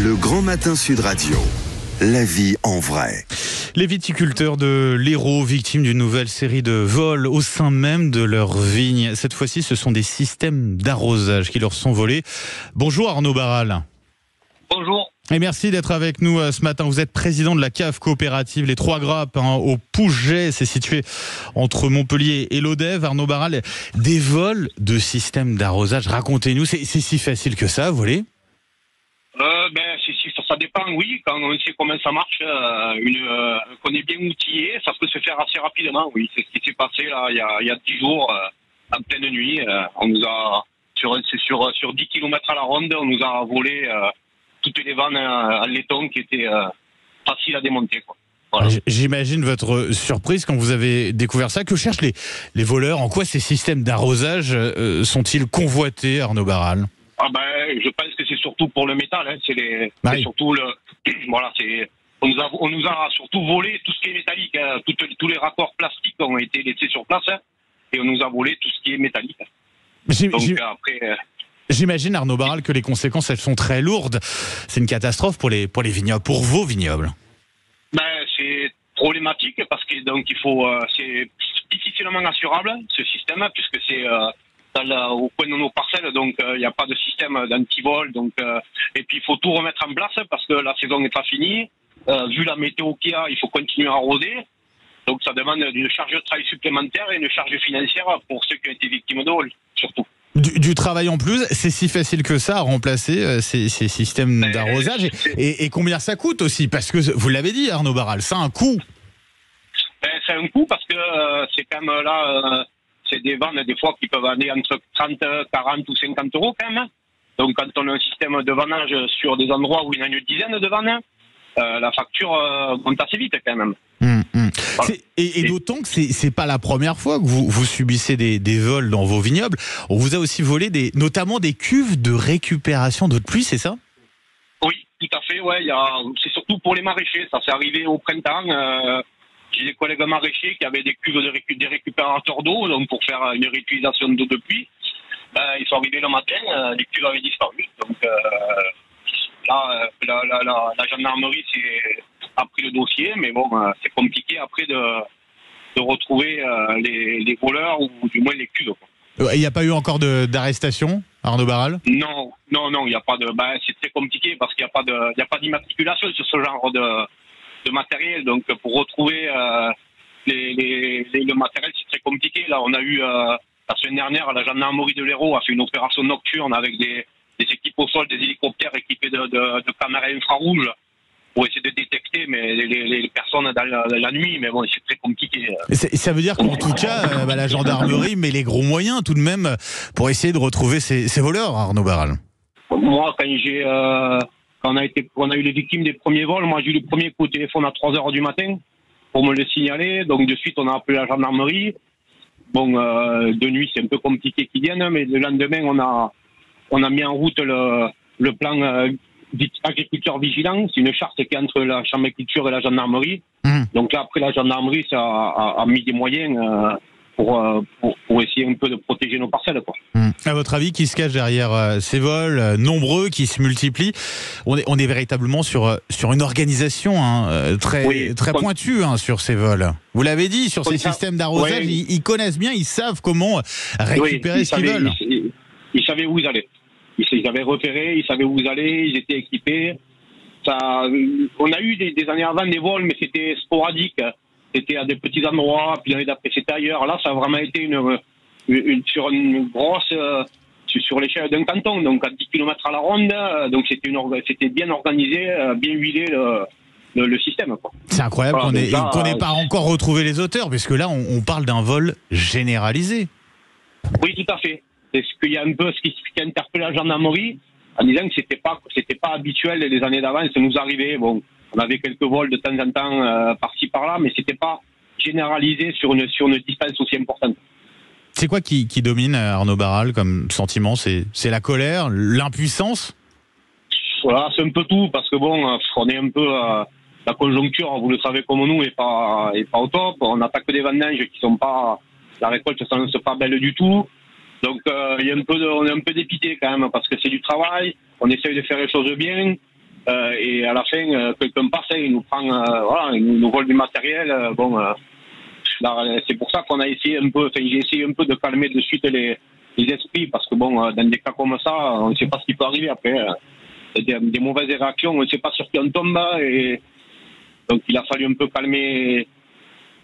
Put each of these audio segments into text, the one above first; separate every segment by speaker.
Speaker 1: Le Grand Matin Sud Radio. La vie en vrai.
Speaker 2: Les viticulteurs de l'Hérault, victimes d'une nouvelle série de vols au sein même de leurs vignes. Cette fois-ci, ce sont des systèmes d'arrosage qui leur sont volés. Bonjour Arnaud Barral.
Speaker 3: Bonjour.
Speaker 2: Et merci d'être avec nous ce matin. Vous êtes président de la cave coopérative Les Trois Grappes au Pouget. C'est situé entre Montpellier et l'Odève. Arnaud Barral, des vols de systèmes d'arrosage. Racontez-nous, c'est si facile que ça, voler?
Speaker 3: Ça dépend, oui. Quand on sait comment ça marche, qu'on est bien outillé, ça peut se faire assez rapidement, oui. C'est ce qui s'est passé là, il y a 10 jours, en pleine nuit. On nous a, sur 10 km à la ronde, on nous a volé toutes les vannes en laiton qui étaient faciles à démonter, quoi. Voilà.
Speaker 2: J'imagine votre surprise quand vous avez découvert ça. Que cherchent les voleurs? En quoi ces systèmes d'arrosage sont-ils convoités, Arnaud Barral?
Speaker 3: Je pense que c'est surtout pour le métal. Hein. C'est surtout voilà, on nous a surtout volé tout ce qui est métallique. Hein. Tous les raccords plastiques ont été laissés sur place, hein, et on nous a volé tout ce qui est métallique.
Speaker 2: J'imagine, Arnaud Barral, que les conséquences, elles sont très lourdes. C'est une catastrophe pour les vignobles, pour vos vignobles.
Speaker 3: C'est problématique parce que c'est difficilement assurable ce système, puisque c'est au coin de nos parcelles, donc il n'y a pas de système d'antivol, et puis il faut tout remettre en place parce que la saison n'est pas finie. Vu la météo qu'il y a, il faut continuer à arroser, donc ça demande une charge de travail supplémentaire et une charge financière pour ceux qui ont été victimes de vol, surtout.
Speaker 2: Du travail en plus, c'est si facile que ça à remplacer ces systèmes d'arrosage, et combien ça coûte aussi, parce que vous l'avez dit, Arnaud Barral, ça a un coût.
Speaker 3: C'est un coût parce que c'est quand même là... c'est des vannes, des fois, qui peuvent aller entre 30, 40 ou 50 euros, quand même. Donc, quand on a un système de vannage sur des endroits où il y en a une dizaine de vannes, la facture monte assez vite, quand même.
Speaker 2: Voilà. Et d'autant que c'est pas la première fois que vous subissez des vols dans vos vignobles. On vous a aussi volé notamment des cuves de récupération d'eau de pluie, c'est ça?
Speaker 3: Oui, tout à fait, ouais. C'est surtout pour les maraîchers. Ça s'est arrivé au printemps. J'ai des collègues maraîchers qui avaient des cuves des récupérateurs d'eau, donc pour faire une réutilisation d'eau de pluie. Ils sont arrivés le matin, les cuves avaient disparu. Donc là, la gendarmerie a pris le dossier, mais bon, c'est compliqué après de retrouver les voleurs ou du moins les cuves.
Speaker 2: Il n'y a pas eu encore d'arrestation, Arnaud Barral?
Speaker 3: Non, il n'y a pas de. C'est très compliqué parce qu'il n'y a pas d'immatriculation sur ce genre de matériel, donc pour retrouver le matériel, c'est très compliqué. Là, on a eu la semaine dernière, la gendarmerie de l'Hérault a fait une opération nocturne avec des équipes au sol, des hélicoptères équipés de caméras infrarouges pour essayer de détecter les personnes dans la nuit, mais bon, c'est très compliqué.
Speaker 2: Ça veut dire qu'en tout cas, la gendarmerie met les gros moyens tout de même pour essayer de retrouver ces voleurs, Arnaud Barral.
Speaker 3: Moi, quand on a eu les victimes des premiers vols, moi j'ai eu le premier coup de téléphone à 3h du matin pour me le signaler, donc de suite on a appelé la gendarmerie. Bon, de nuit c'est un peu compliqué qu'ils viennent, mais le lendemain on a mis en route le plan agriculteur vigilant. C'est une charte qui est entre la chambre d'agriculture et la gendarmerie. Donc là après la gendarmerie ça a mis des moyens pour essayer un peu de protéger nos parcelles, quoi.
Speaker 2: À votre avis, qui se cache derrière ces vols nombreux qui se multiplient? On est véritablement sur une organisation très pointue sur ces vols. Vous l'avez dit, sur ces systèmes d'arrosage, ils connaissent bien, ils savent comment récupérer ce qu'ils veulent.
Speaker 3: Ils savaient où ils allaient. Ils avaient repéré, ils savaient où ils allaient, ils étaient équipés. On a eu des années avant des vols, mais c'était sporadique. C'était à des petits endroits, puis l'année d'après c'était ailleurs. Là, ça a vraiment été sur une grosse, sur l'échelle d'un canton, donc à 10 km à la ronde. Donc c'était bien organisé, bien huilé le système, quoi.
Speaker 2: C'est incroyable qu'on n'ait pas encore retrouvé les auteurs, puisque là, on parle d'un vol généralisé.
Speaker 3: Oui, tout à fait. C'est un peu ce qui a interpellé la gendarmerie, en disant que c'était pas habituel les années d'avant, ça nous arrivait. Bon, on avait quelques vols de temps en temps par-ci par-là, mais c'était pas généralisé sur une distance aussi importante.
Speaker 2: C'est quoi qui domine, Arnaud Barral, comme sentiment? C'est la colère, l'impuissance?
Speaker 3: Voilà, c'est un peu tout, parce que bon, on est un peu la conjoncture, vous le savez comme nous, est pas au top. On attaque des vendanges qui sont pas, la récolte ne s'annonce pas belle du tout. Donc on est un peu dépité quand même, parce que c'est du travail. On essaye de faire les choses bien. et à la fin, quelqu'un passe, il nous prend, voilà, il nous vole du matériel. C'est pour ça qu'on a essayé un peu, j'ai essayé un peu de calmer de suite les esprits, parce que dans des cas comme ça, on ne sait pas ce qui peut arriver après. Des mauvaises réactions, on ne sait pas sur qui on tombe, et donc il a fallu un peu calmer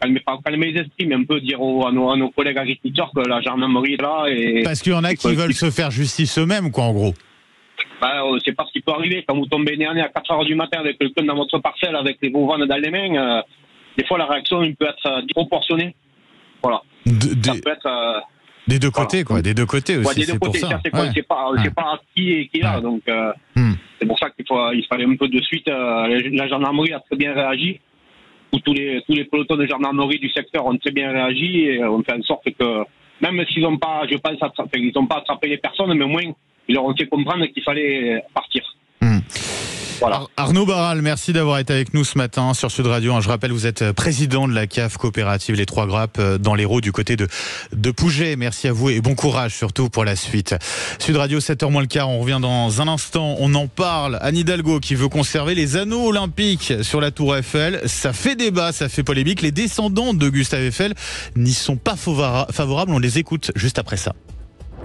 Speaker 3: les esprits, mais un peu dire à nos collègues agriculteurs que la gendarmerie est là.
Speaker 2: Parce qu'il y en a qui veulent se faire justice eux-mêmes, quoi, en gros.
Speaker 3: On ne sait pas ce qui peut arriver. Quand vous tombez nez à nez à 4 heures du matin avec quelqu'un dans votre parcelle avec les bovins dans les mains, des fois la réaction peut être disproportionnée. Voilà. Ça peut être...
Speaker 2: des deux côtés, quoi. Des deux côtés aussi.
Speaker 3: Des deux côtés. Ça, on ne sait pas qui est là. Donc, c'est pour ça qu'il fallait un peu de suite. La gendarmerie a très bien réagi. Tous les pelotons de gendarmerie du secteur ont très bien réagi et ont fait en sorte que, même s'ils n'ont pas, ils n'ont pas attrapé les personnes, mais au moins, ils leur ont fait comprendre qu'il fallait partir. Voilà.
Speaker 2: Arnaud Barral, merci d'avoir été avec nous ce matin sur Sud Radio. Je rappelle, vous êtes président de la CAF coopérative Les Trois Grappes dans l'Hérault du côté de Pouget. Merci à vous et bon courage surtout pour la suite. Sud Radio, 7h moins le quart, on revient dans un instant. On en parle. Anne Hidalgo qui veut conserver les anneaux olympiques sur la Tour Eiffel. Ça fait débat, ça fait polémique. Les descendants de Gustave Eiffel n'y sont pas favorables. On les écoute juste après ça.